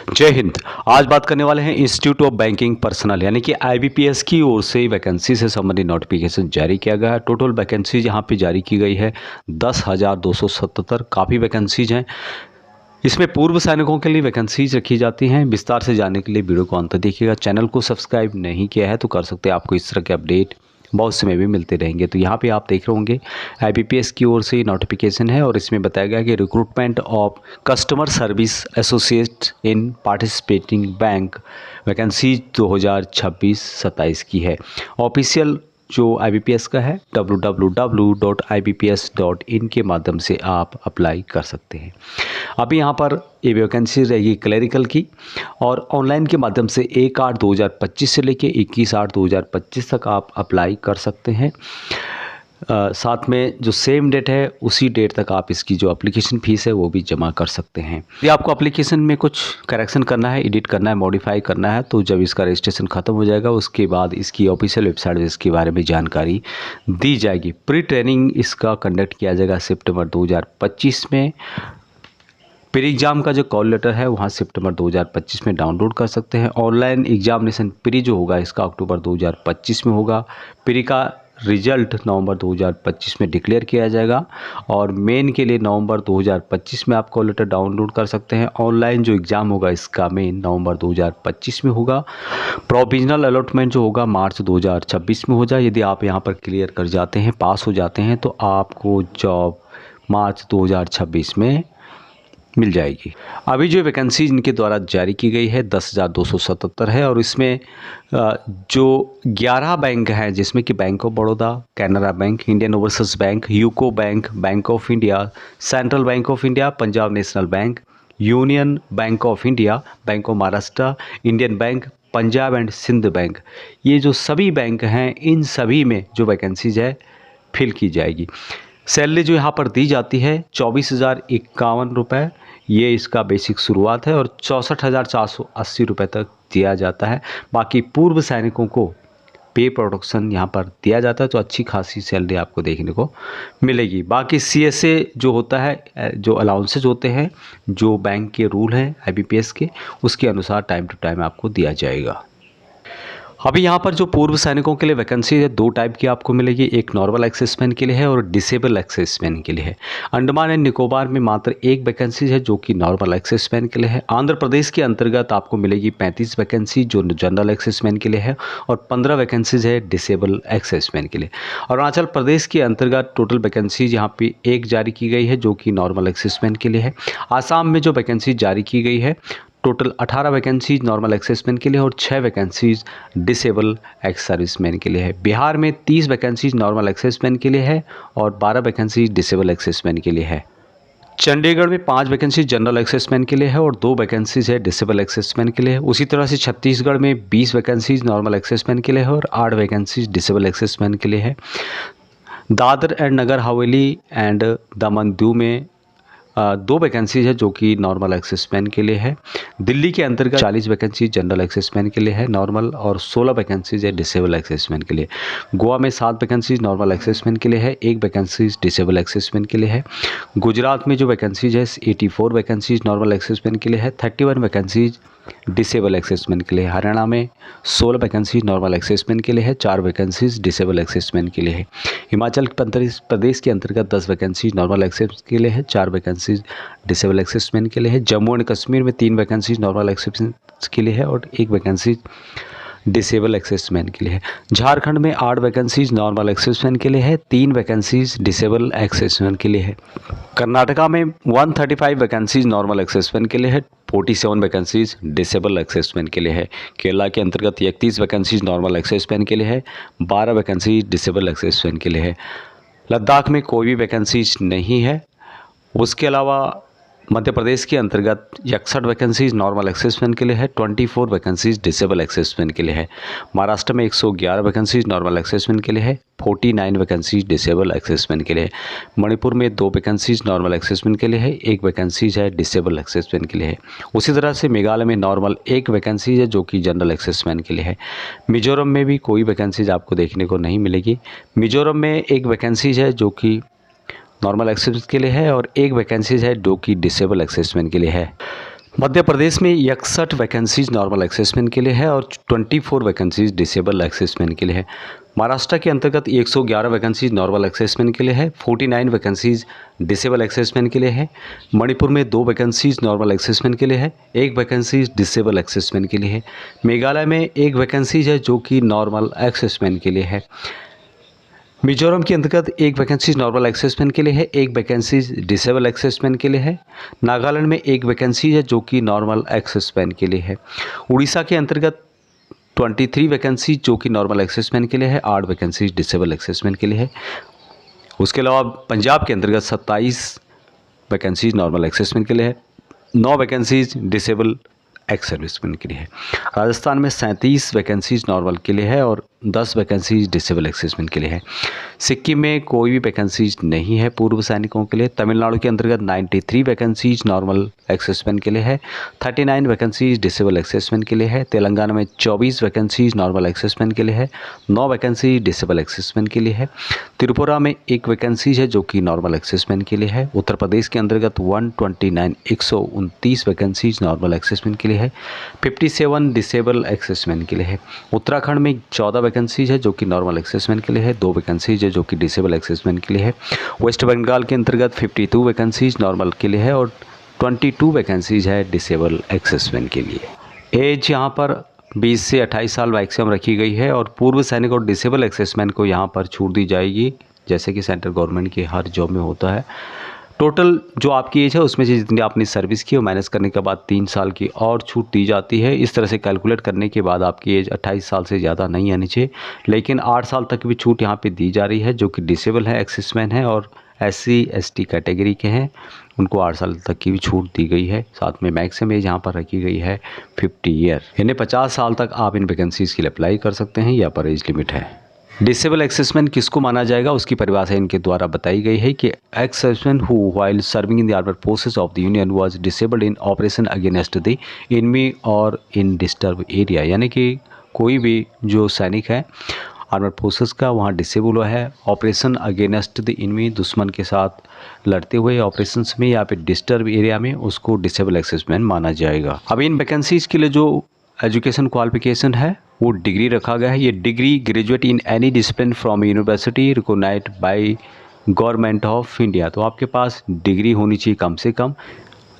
जय हिंद। आज बात करने वाले हैं इंस्टीट्यूट ऑफ बैंकिंग पर्सनल यानी कि आईबीपीएस की ओर से वैकेंसी से संबंधित नोटिफिकेशन जारी किया गया है। टोटल वैकेंसीज यहाँ पे जारी की गई है 10,277। काफ़ी वैकेंसीज हैं। इसमें पूर्व सैनिकों के लिए वैकेंसीज रखी जाती हैं। विस्तार से जानने के लिए वीडियो को अंत तक देखिएगा। चैनल को सब्सक्राइब नहीं किया है तो कर सकते हैं। आपको इस तरह के अपडेट बहुत समय भी मिलते रहेंगे। तो यहाँ पे आप देख रहे होंगे आईबीपीएस की ओर से नोटिफिकेशन है और इसमें बताया गया कि recruitment of customer service associate in participating bank vacancy 2026-27 की है। ऑफिशियल जो आईबीपीएस का है www.ibps.in के माध्यम से आप अप्लाई कर सकते हैं। अभी यहाँ पर ये वैकेंसी रहेगी क्लरिकल की और ऑनलाइन के माध्यम से 1/8/2025 से लेके 21/8/2025 तक आप अप्लाई कर सकते हैं। साथ में जो सेम डेट है उसी डेट तक आप इसकी जो एप्लीकेशन फ़ीस है वो भी जमा कर सकते हैं। यदि आपको एप्लीकेशन में कुछ करेक्शन करना है, एडिट करना है, मॉडिफाई करना है तो जब इसका रजिस्ट्रेशन ख़त्म हो जाएगा उसके बाद इसकी ऑफिशियल वेबसाइट में इसके बारे में जानकारी दी जाएगी। प्री ट्रेनिंग इसका कंडक्ट किया जाएगा सितंबर 2025 में। प्री एग्ज़ाम का जो कॉल लेटर है वहाँ सितंबर 2025 में डाउनलोड कर सकते हैं। ऑनलाइन एग्जामिनेशन प्री जो होगा इसका अक्टूबर 2025 में होगा। प्री का रिजल्ट नवंबर 2025 में डिक्लेयर किया जाएगा और मेन के लिए नवंबर 2025 में आप कॉल लेटर डाउनलोड कर सकते हैं। ऑनलाइन जो एग्ज़ाम होगा इसका मेन नवंबर 2025 में होगा। प्रोविजनल अलॉटमेंट जो होगा मार्च 2026 में हो जाए। यदि आप यहाँ पर क्लियर कर जाते हैं, पास हो जाते हैं तो आपको जॉब मार्च 2026 में मिल जाएगी। अभी जो वैकेंसी इनके द्वारा जारी की गई है 10,277 है और इसमें जो 11 बैंक हैं जिसमें कि bank of Baroda, Canara bank, Indian overseas bank, UCO bank, bank of India, central bank of India, Punjab national bank, union bank of India, bank of Maharashtra, Indian bank, Punjab and Sind bank, ये जो सभी बैंक हैं इन सभी में जो वैकेंसीज है फिल की जाएगी। सैलरी जो यहाँ पर दी जाती है 24,051 रुपये, ये इसका बेसिक शुरुआत है और 64,480 रुपये तक दिया जाता है। बाकी पूर्व सैनिकों को पे प्रोटेक्शन यहाँ पर दिया जाता है तो अच्छी खासी सैलरी आपको देखने को मिलेगी। बाकी सीएसए जो होता है, जो अलाउंसेज होते हैं, जो बैंक के रूल हैं आईबीपीएस के, उसके अनुसार टाइम टू टाइम आपको दिया जाएगा। अभी यहाँ पर जो पूर्व सैनिकों के लिए वैकेंसी है 2 टाइप की आपको मिलेगी। एक नॉर्मल एक्सेसमैन के लिए है और डिसेबल एक्सेसमैन के लिए है। अंडमान एंड निकोबार में मात्र 1 वैकेंसी है जो कि नॉर्मल एक्सेसमैन के लिए है। आंध्र प्रदेश के अंतर्गत आपको मिलेगी 35 वैकेंसी जो जनरल एक्सेसमैन के लिए है और 15 वैकेंसीज है डिसेबल एक्सेसमैन के लिए। अरुणाचल प्रदेश के अंतर्गत टोटल वैकेंसीज यहाँ पे 1 जारी की गई है जो कि नॉर्मल एक्सेसमैन के लिए है। आसाम में जो वैकेंसी जारी की गई है टोटल 18 वैकेंसीज नॉर्मल एक्सेसमैन के लिए और 6 वैकेंसीज डिसेबल एक्स सर्विसमैन के लिए है। बिहार में 30 वैकेंसीज नॉर्मल एक्सेसमैन के लिए है और 12 वैकेंसीज डिसेबल एक्सेसमैन के लिए है। चंडीगढ़ में 5 वैकेंसीज जनरल एक्सेसमैन के लिए है और 2 वैकेंसीज है डिसेबल एक्सेसमैन के लिए है। उसी तरह से छत्तीसगढ़ में 20 वैकेंसीज नॉर्मल एक्सेसमैन के लिए है और 8 वैकेंसीज डिसेबल एक्सेसमैन के लिए है। दादर एंड नगर हवेली एंड दमन दीव में 2 वैकेंसीज है जो कि नॉर्मल एक्सेसमैन के लिए है। दिल्ली के अंतर्गत 40 वैकेंसी जनरल एक्सेसमैन के लिए है नॉर्मल और 16 वैकेंसीज है डिसेबल एक्सेसमैन के लिए। गोवा में 7 वैकेंसीज नॉर्मल एक्सेसमैन के लिए है, 1 वैकेंसीज डिसेबल एक्सेसमैन के लिए है। गुजरात में जो वैकेंसीज है 84 वैकेंसीज नॉर्मल एक्सेसमैन के लिए है, 31 वैकेंसीज डिसेबल एक्सेसमैन के लिए। हरियाणा में 16 वैकेंसीज नॉर्मल एक्सेसमैन के लिए है, 4 वैकेंसीज डिसेबल एक्सेसमैन के लिए है। हिमाचल प्रदेश के अंतर्गत 10 वैकेंसीज नॉर्मल एक्सेसमैन के लिए है, 4 वैकेंसीज डिसेबल एक्सेसमैन के लिए है। जम्मू एंड कश्मीर में 3 वैकेंसीज नॉर्मल एक्सेसमैन के लिए है और 1 वैकेंसी डिसेबल एक्सेसमैन के लिए है। झारखंड में 8 वैकेंसीज नॉर्मल एक्सेसमैन के लिए है, 3 वैकेंसीज डिसेबल एक्सेसमैन के लिए है। कर्नाटका में 135 वैकेंसीज नॉर्मल एक्सेसमैन के लिए है, 47 वैकेंसीज डिसेबल एक्सेसमैन के लिए है। केरला के अंतर्गत 31 वैकेंसीज नॉर्मल एक्सेसमैन के लिए है, 12 वैकेंसीज डिसेबल एक्सेसमैन के लिए है। लद्दाख में कोई भी वैकेंसीज नहीं है। उसके अलावा मध्य प्रदेश के अंतर्गत 61 वैकेंसीज नॉर्मल एक्सेसमैन के लिए है, 24 वैकेंसीज डिसेबल एक्सेसमैन के लिए है। महाराष्ट्र में 111 वैकेंसीज नॉर्मल एक्सेसमैन के लिए है, 49 वैकेंसीज डिसेबल एक्सेसमैन के लिए है। मणिपुर में 2 वैकेंसीज नॉर्मल एक्सेसमैन के लिए है, 1 वैकेंसीज है डिसेबल एक्सेसमैन के लिए है। उसी तरह से मेघालय में नॉर्मल 1 वैकेंसी है जो कि जनरल एक्सेसमैन के लिए है। मिजोरम में भी कोई वैकेंसीज आपको देखने को नहीं मिलेगी। मिजोरम में 1 वैकेंसीज है जो कि नॉर्मल एक्सेसमैन के लिए है और 1 वैकेंसीज है जो कि डिसेबल एक्सेसमैन के लिए है। मध्य प्रदेश में 61 वैकेंसीज नॉर्मल एक्सेसमेंट के लिए है और 24 वैकेंसीज डिसेबल एक्सेसमेंट के लिए है। महाराष्ट्र के अंतर्गत 111 वैकेंसीज नॉर्मल एक्सेसमेंट के लिए है, 49 वैकेंसीज डिसेबल एक्सेसमेंट के लिए है। मणिपुर में 2 वैकेंसीज नॉर्मल एक्सेसमेंट के लिए है, 1 वैकेंसीज डिसेबल एक्सेसमेंट के लिए है। मेघालय में 1 वैकेंसीज है जो कि नॉर्मल एक्सेसमेंट के लिए है। मिजोरम के अंतर्गत 1 वैकेंसीज नॉर्मल एक्सेसमेंट के लिए है, 1 वैकेंसीज डिसेबल एक्सेसमेंट के लिए है। नागालैंड में 1 वैकेंसी है जो कि नॉर्मल एक्सेसमेंट के लिए है। उड़ीसा के अंतर्गत 23 वैकेंसी जो कि नॉर्मल एक्सेसमेंट के लिए है, 8 वैकेंसीज डिसेबल एक्सेसमेंट के लिए है। उसके अलावा पंजाब के अंतर्गत 27 वैकेंसीज नॉर्मल एक्सेसमेंट के लिए है, 9 वैकेंसीज डिसेबल एक्स सर्विसमैन के लिए है। राजस्थान में 37 वैकेंसीज नॉर्मल के लिए है और 10 वैकेंसीज डिसेबल एक्सेसमेंट के लिए है। सिक्किम में कोई भी वैकेंसीज नहीं है पूर्व सैनिकों के लिए। तमिलनाडु के अंतर्गत 93 वैकेंसीज नॉर्मल एक्सेसमेंट के लिए है, 39 वैकेंसीज डिसेबल एक्सेसमेंट के लिए है। तेलंगाना में 24 वैकेंसीज नॉर्मल एक्सेसमेंट के लिए है, 9 वैकेंसी डिसेबल एक्सेसमेंट के लिए है। त्रिपुरा में 1 वैकेंसीज है जो कि नॉर्मल एक्सेसमेंट के लिए है। उत्तर प्रदेश के अंतर्गत 129 वैकेंसीज नॉर्मल एक्सेसमेंट के लिए है, 57 डिसेबल एक्सेसमेंट के लिए है। उत्तराखंड में 14 वैकेंसीज है जो कि नॉर्मल एक्सेसमेंट के लिए है, 2 वैकेंसीज है जो कि डिसेबल एक्सेसमेंट के लिए है। वेस्ट बंगाल के अंतर्गत 52 वैकेंसीज नॉर्मल के लिए है और 22 वैकेंसीज है डिसेबल एक्सेसमेंट के लिए। एज यहाँ पर 20 से 28 साल मैक्सिमम रखी गई है और पूर्व सैनिक और डिसेबल एक्सेसमेंट को यहाँ पर छूट दी जाएगी, जैसे कि सेंट्रल गवर्नमेंट की हर जॉब में होता है। टोटल जो आपकी एज है उसमें से जितनी आपने सर्विस की वो माइनस करने के बाद 3 साल की और छूट दी जाती है। इस तरह से कैलकुलेट करने के बाद आपकी एज 28 साल से ज़्यादा नहीं आनी चाहिए, लेकिन 8 साल तक भी छूट यहाँ पे दी जा रही है। जो कि डिसेबल है, एक्सेसमैन है और SC ST कैटेगरी के हैं, उनको 8 साल तक की भी छूट दी गई है। साथ में मैक्सिमम एज यहाँ पर रखी गई है 50 ईयर, यानी 50 साल तक आप इन वैकेंसीज़ के लिए अप्लाई कर सकते हैं। यहाँ पर एज लिमिट है। डिसेबल एक्सेसमैन किसको माना जाएगा उसकी परिभाषा इनके द्वारा बताई गई है कि ex serviceman who while serving in the armed forces of the union was disabled in operation against the enemy और इन डिस्टर्ब एरिया, यानी कि कोई भी जो सैनिक है आर्मड फोर्सेस का वहाँ डिसेबल हुआ है ऑपरेशन अगेंस्ट द एनिमी, दुश्मन के साथ लड़ते हुए ऑपरेशंस में या फिर डिस्टर्ब एरिया में, उसको डिसेबल एक्सेसमैन माना जाएगा। अब इन वैकेंसीज के लिए जो एजुकेशन क्वालिफिकेशन है वो डिग्री रखा गया है। ये degree graduate in any discipline from university recognised by government of India, तो आपके पास डिग्री होनी चाहिए कम से कम।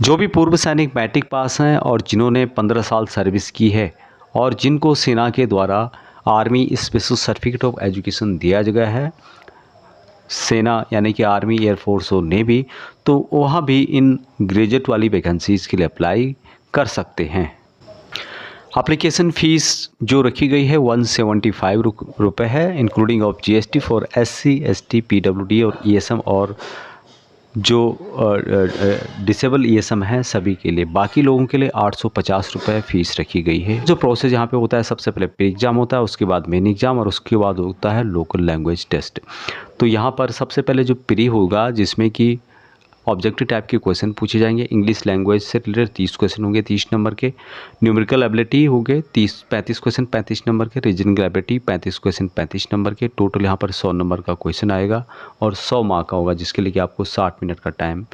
जो भी पूर्व सैनिक मैट्रिक पास हैं और जिन्होंने 15 साल सर्विस की है और जिनको सेना के द्वारा army special certificate of education दिया गया है, सेना यानी कि आर्मी, एयरफोर्स और नेवी, तो वहाँ भी इन ग्रेजुएट वाली वैकेंसीज़ के लिए अप्लाई कर सकते हैं। एप्लीकेशन फ़ीस जो रखी गई है 175 रुपये है, including of GST for SC ST PWD और ESM और जो डिसेबल ESM है सभी के लिए। बाकी लोगों के लिए 850 रुपये फ़ीस रखी गई है। जो प्रोसेस यहाँ पे होता है, सबसे पहले प्री एग्ज़ाम होता है, उसके बाद मेन एग्ज़ाम और उसके बाद होता है लोकल लैंग्वेज टेस्ट। तो यहाँ पर सबसे पहले जो प्री होगा जिसमें कि ऑब्जेक्टिव टाइप के क्वेश्चन पूछे जाएंगे। इंग्लिश लैंग्वेज से रिलेटेड 30 क्वेश्चन होंगे 30 नंबर के। न्यूमेरिकल एबिलिटी होंगे 35 क्वेश्चन 35 नंबर के। रीजनिंग एबिलिटी 35 क्वेश्चन 35 नंबर के। टोटल यहाँ पर 100 नंबर का क्वेश्चन आएगा और 100 मार्क का होगा, जिसके लिए कि आपको 60 मिनट का टाइम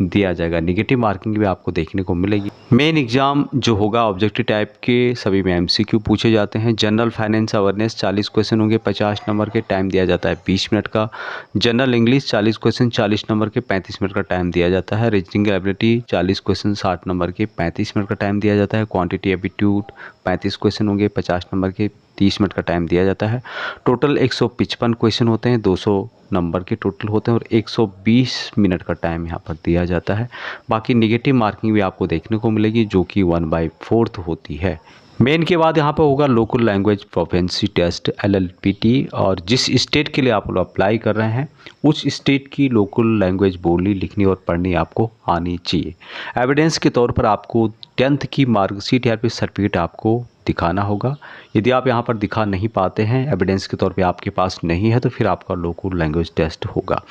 दिया जाएगा। नेगेटिव मार्किंग भी आपको देखने को मिलेगी। मेन एग्जाम जो होगा ऑब्जेक्टिव टाइप के सभी में MCQ पूछे जाते हैं। जनरल फाइनेंस अवेयरनेस 40 क्वेश्चन होंगे 50 नंबर के, टाइम दिया जाता है 20 मिनट का। जनरल इंग्लिश 40 क्वेश्चन 40 नंबर के, 35 मिनट का टाइम दिया जाता है। रीजनिंग एबिलिटी 40 क्वेश्चन 60 नंबर के, 35 मिनट का टाइम दिया जाता है। क्वांटिटी एप्टीट्यूड 35 क्वेश्चन होंगे 50 नंबर के, 30 मिनट का टाइम दिया जाता है। टोटल 155 क्वेश्चन होते हैं, 200 नंबर के टोटल होते हैं और 120 मिनट का टाइम यहाँ पर दिया जाता है। बाकी नेगेटिव मार्किंग भी आपको देखने को मिलेगी जो कि 1/4 होती है। मेन के बाद यहाँ पर होगा local language proficiency test LLPT, और जिस स्टेट के लिए आप लोग अप्लाई कर रहे हैं उस स्टेट की लोकल लैंग्वेज बोलनी, लिखनी और पढ़नी आपको आनी चाहिए। एविडेंस के तौर पर आपको 10th की मार्कशीट या फिर सर्टिफिकेट आपको दिखाना होगा। यदि आप यहाँ पर दिखा नहीं पाते हैं, एविडेंस के तौर पे आपके पास नहीं है, तो फिर आपका लोकल लैंग्वेज टेस्ट होगा।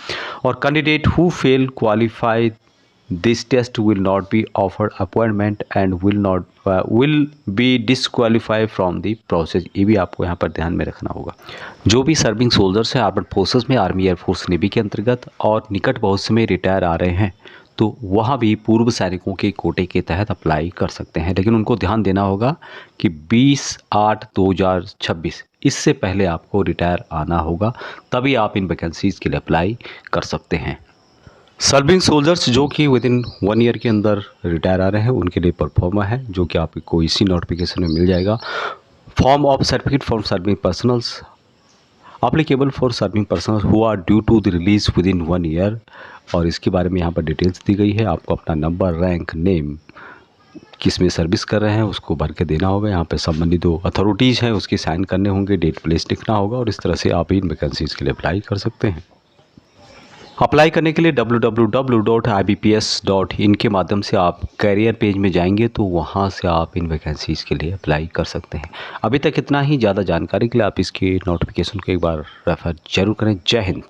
और candidate who fail qualify this test will not be offered appointment and will be disqualify from the process. ये भी आपको यहाँ पर ध्यान में रखना होगा। जो भी सर्विंग सोल्जर्स हैं आर्मड फोर्सेस में, आर्मी, एयरफोर्स, नेवी के अंतर्गत और निकट भविष्य में रिटायर आ रहे हैं, तो वहाँ भी पूर्व सैनिकों के कोटे के तहत अप्लाई कर सकते हैं, लेकिन उनको ध्यान देना होगा कि 20/8/2026 इससे पहले आपको रिटायर आना होगा, तभी आप इन वैकेंसीज़ के लिए अप्लाई कर सकते हैं। सर्विंग सोल्जर्स जो कि विद इन 1 ईयर के अंदर रिटायर आ रहे हैं, उनके लिए परफॉर्मा है, जो कि आपको इसी नोटिफिकेशन में मिल जाएगा। Form of certificate for serving personnels applicable for serving personnel who are due to the release within 1 year, और इसके बारे में यहाँ पर डिटेल्स दी गई है। आपको अपना नंबर, रैंक, नेम, किस में सर्विस कर रहे हैं उसको भर के देना होगा। यहाँ पे संबंधित जो अथॉरिटीज़ हैं उसके साइन करने होंगे, डेट प्लेस लिखना होगा, और इस तरह से आप इन वैकेंसीज़ के लिए अप्लाई कर सकते हैं। अप्लाई करने के लिए www.ibps.in के माध्यम से आप करियर पेज में जाएंगे, तो वहाँ से आप इन वैकेंसीज़ के लिए अप्लाई कर सकते हैं। अभी तक इतना ही। ज़्यादा जानकारी के लिए आप इसके नोटिफिकेशन को एक बार रेफ़र जरूर करें। जय हिंद।